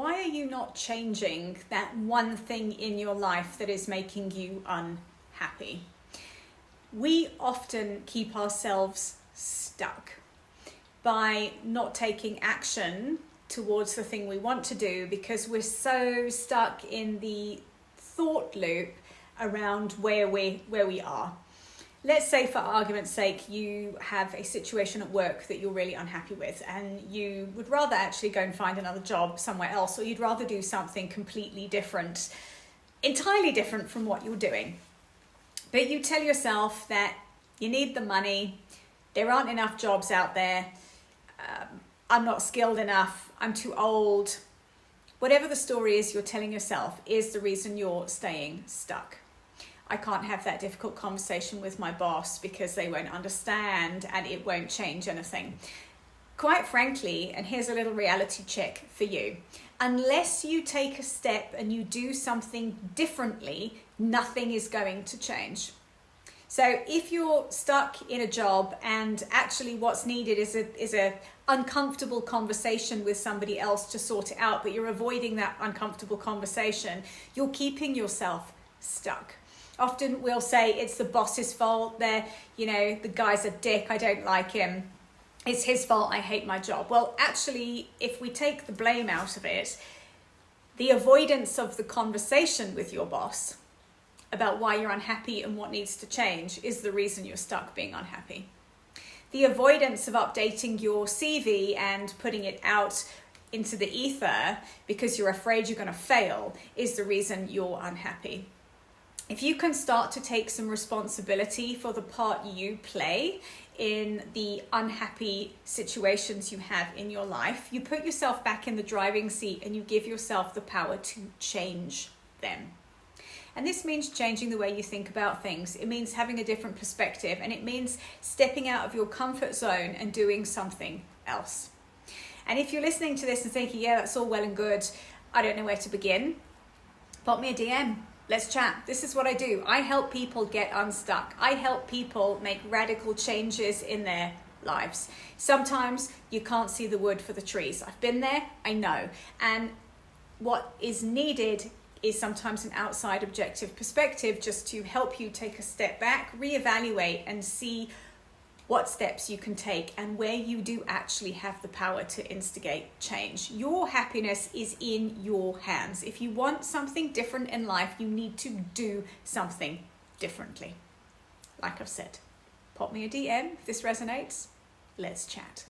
why are you not changing that one thing in your life that is making you unhappy? We often keep ourselves stuck by not taking action towards the thing we want to do because we're so stuck in the thought loop around where we are. Let's say, for argument's sake, you have a situation at work that you're really unhappy with and you would rather actually go and find another job somewhere else, or you'd rather do something completely different, entirely different from what you're doing. But you tell yourself that you need the money, there aren't enough jobs out there, I'm not skilled enough, I'm too old. Whatever the story is you're telling yourself is the reason you're staying stuck. I can't have that difficult conversation with my boss because they won't understand and it won't change anything. Quite frankly, and here's a little reality check for you, unless you take a step and you do something differently, nothing is going to change. So if you're stuck in a job and actually what's needed is a uncomfortable conversation with somebody else to sort it out, but you're avoiding that uncomfortable conversation, you're keeping yourself stuck. Often we'll say it's the boss's fault, the guy's a dick, I don't like him. It's his fault, I hate my job. Well, actually, if we take the blame out of it, the avoidance of the conversation with your boss about why you're unhappy and what needs to change is the reason you're stuck being unhappy. The avoidance of updating your CV and putting it out into the ether because you're afraid you're going to fail is the reason you're unhappy. If you can start to take some responsibility for the part you play in the unhappy situations you have in your life, you put yourself back in the driving seat and you give yourself the power to change them. And this means changing the way you think about things. It means having a different perspective, and it means stepping out of your comfort zone and doing something else. And if you're listening to this and thinking, yeah, that's all well and good, I don't know where to begin, pop me a DM. Let's chat. This is what I do. I help people get unstuck. I help people make radical changes in their lives. Sometimes you can't see the wood for the trees. I've been there, I know. And what is needed is sometimes an outside objective perspective just to help you take a step back, reevaluate, and see what steps you can take and where you do actually have the power to instigate change. Your happiness is in your hands. If you want something different in life, you need to do something differently. Like I've said, pop me a DM if this resonates. Let's chat.